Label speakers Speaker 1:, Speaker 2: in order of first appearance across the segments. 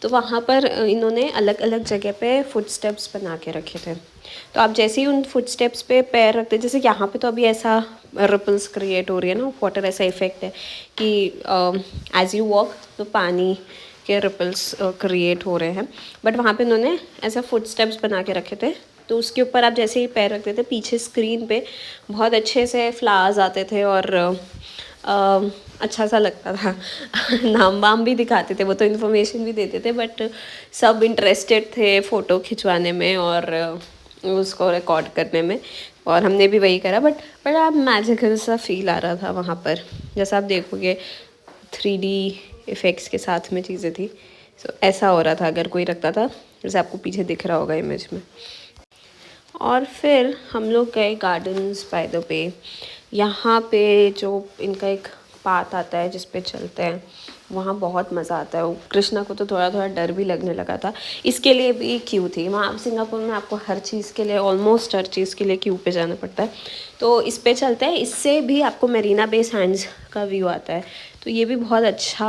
Speaker 1: तो वहाँ पर इन्होंने अलग अलग जगह पे फुटस्टेप्स बना के रखे थे। तो आप जैसे ही उन फुटस्टेप्स पे पैर रखते, जैसे यहाँ पे तो अभी ऐसा रिपल्स क्रिएट हो रही है ना, वाटर ऐसा इफेक्ट है कि एज यू वॉक तो पानी के रिपल्स क्रिएट हो रहे हैं, बट वहाँ पे उन्होंने ऐसा फुटस्टेप्स बना के रखे थे। तो उसके ऊपर आप जैसे ही पैर रखते थे, पीछे स्क्रीन पे बहुत अच्छे से फ्लावर्स आते थे और अच्छा सा लगता था। नाम वाम भी दिखाते थे, वो तो इन्फॉर्मेशन भी देते थे, बट सब इंटरेस्टेड थे फ़ोटो खिंचवाने में और उसको रिकॉर्ड करने में, और हमने भी वही करा। बट बड़ा मैजिकल सा फील आ रहा था वहाँ पर, जैसा आप देखोगे 3D इफ़ेक्ट्स के साथ में चीज़ें थी। सो ऐसा हो रहा था अगर कोई रखता था, जैसे आपको पीछे दिख रहा होगा इमेज में। और फिर हम लोग गए गार्डन्स बाय द वे। यहाँ पे जो इनका एक पाथ आता है जिस पे चलते हैं, वहाँ बहुत मज़ा आता है। वो कृष्णा को तो थोड़ा थोड़ा डर भी लगने लगा था, इसके लिए भी क्यू थी। वहाँ सिंगापुर में आपको हर चीज़ के लिए, ऑलमोस्ट हर चीज़ के लिए क्यू पे जाना पड़ता है। तो इस पे चलते हैं, इससे भी आपको मरीना बे सैंड्स का व्यू आता है। तो ये भी बहुत अच्छा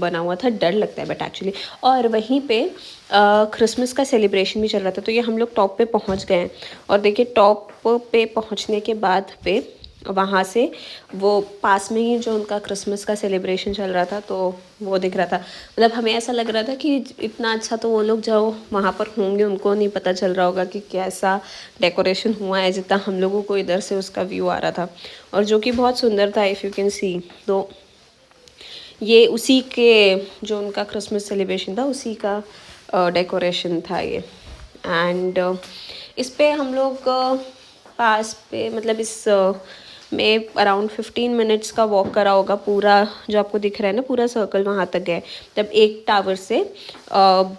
Speaker 1: बना हुआ था, डर लगता है बट एक्चुअली। और वहीं पे क्रिसमस का सेलिब्रेशन भी चल रहा था। तो ये हम लोग टॉप पे पहुंच गए हैं, और देखिए टॉप पे पहुंचने के बाद पे वहाँ से वो पास में ही जो उनका क्रिसमस का सेलिब्रेशन चल रहा था, तो वो दिख रहा था। मतलब हमें ऐसा लग रहा था कि इतना अच्छा तो वो लोग जो वहाँ पर होंगे उनको नहीं पता चल रहा होगा कि कैसा डेकोरेशन हुआ है, जितना हम लोगों को इधर से उसका व्यू आ रहा था, और जो कि बहुत सुंदर था इफ़ यू कैन सी। तो ये उसी के, जो उनका क्रिसमस सेलिब्रेशन था उसी का डेकोरेशन था ये। एंड इस पे हम लोग पास पे, मतलब इस में अराउंड 15 मिनट्स का वॉक करा होगा। पूरा जो आपको दिख रहा है ना, पूरा सर्कल वहाँ तक गए। तब एक टावर से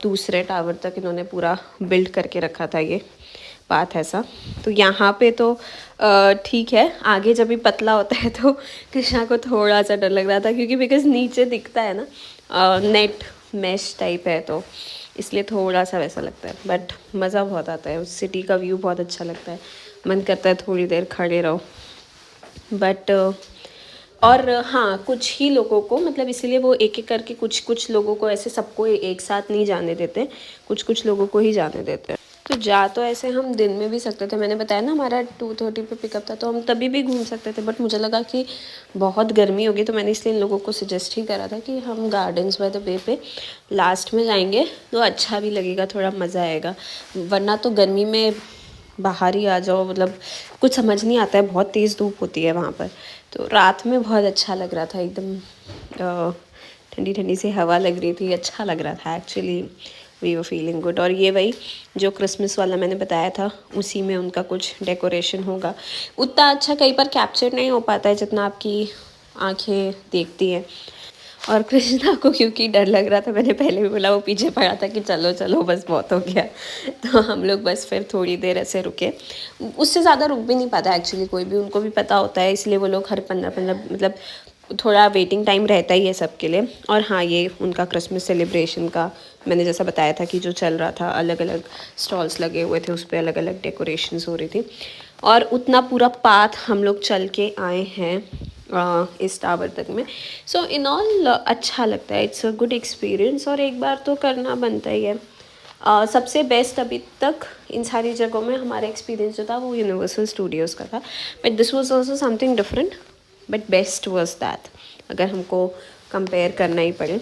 Speaker 1: दूसरे टावर तक इन्होंने पूरा बिल्ड करके रखा था ये पाथ ऐसा। तो यहाँ पे तो ठीक है, आगे जब भी पतला होता है तो कृष्णा को थोड़ा सा डर लग रहा था, क्योंकि बिकॉज नीचे दिखता है ना नेट मैश टाइप है, तो इसलिए थोड़ा सा वैसा लगता है। बट मज़ा बहुत आता है, उस सिटी का व्यू बहुत अच्छा लगता है, मन करता है थोड़ी देर खड़े रहो। बट और हाँ, कुछ ही लोगों को, मतलब इसीलिए वो एक एक करके कुछ कुछ लोगों को, ऐसे सबको एक साथ नहीं जाने देते, कुछ कुछ लोगों को ही जाने देते हैं। तो जा तो ऐसे हम दिन में भी सकते थे, मैंने बताया ना हमारा 2:30 पे पिकअप था, तो हम तभी भी घूम सकते थे। बट मुझे लगा कि बहुत गर्मी होगी, तो मैंने इसलिए इन लोगों को सजेस्ट ही करा था कि हम गार्डन्स बाय द वे पे लास्ट में जाएंगे तो अच्छा भी लगेगा, थोड़ा मज़ा आएगा। वरना तो गर्मी में बाहर ही आ जाओ, मतलब कुछ समझ नहीं आता है, बहुत तेज़ धूप होती है वहाँ पर। तो रात में बहुत अच्छा लग रहा था, एकदम ठंडी ठंडी सी हवा लग रही थी, अच्छा लग रहा था actually. We were feeling good. और ये वही जो क्रिसमस वाला मैंने बताया था, उसी में उनका कुछ डेकोरेशन होगा। उतना अच्छा कई बार कैप्चर नहीं हो पाता है जितना आपकी आंखें देखती हैं। और कृष्णा को क्योंकि डर लग रहा था, मैंने पहले भी बोला, वो पीछे पड़ा था कि चलो चलो बस बहुत हो गया। तो हम लोग बस फिर थोड़ी देर ऐसे रुके, उससे ज़्यादा रुक भी नहीं पाता एक्चुअली कोई भी, उनको भी पता होता है, इसलिए वो लोग हर 15 मतलब थोड़ा वेटिंग टाइम रहता ही है सबके लिए। और हाँ, ये उनका क्रिसमस सेलिब्रेशन का मैंने जैसा बताया था कि जो चल रहा था, अलग अलग स्टॉल्स लगे हुए थे, उस पर अलग अलग डेकोरेशंस हो रही थी। और उतना पूरा पाथ हम लोग चल के आए हैं इस टावर तक में। सो इन ऑल अच्छा लगता है, इट्स अ गुड एक्सपीरियंस, और एक बार तो करना बनता ही है। सबसे बेस्ट अभी तक इन सारी जगहों में हमारा एक्सपीरियंस जो था वो यूनिवर्सल स्टूडियोज़ का था, but this was also something different, but best was that, अगर हमको कंपेयर करना ही पड़े।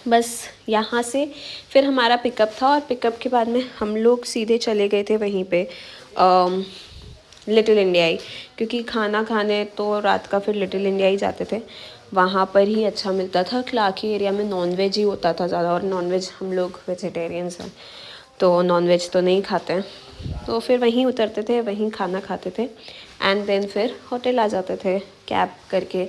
Speaker 1: बस यहाँ से फिर हमारा पिकअप था, और पिकअप के बाद में हम लोग सीधे चले गए थे वहीं पे लिटिल इंडिया ही, क्योंकि खाना खाने तो रात का फिर लिटिल इंडिया ही जाते थे, वहाँ पर ही अच्छा मिलता था। क्लाकी एरिया में नॉनवेज ही होता था ज़्यादा, और नॉनवेज हम लोग वेजिटेरियंस हैं तो नॉनवेज तो नहीं खाते हैं, तो फिर वहीं उतरते थे, वहीं खाना खाते थे, एंड देन फिर होटल आ जाते थे कैब करके।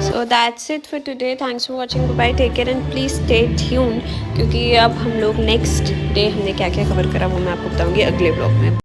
Speaker 1: So that's it for today. Thanks for watching. Bye bye. Take care and please stay tuned, क्योंकि अब हम लोग नेक्स्ट डे हमने क्या क्या कवर करा वो मैं आपको बताऊंगी अगले ब्लॉग में।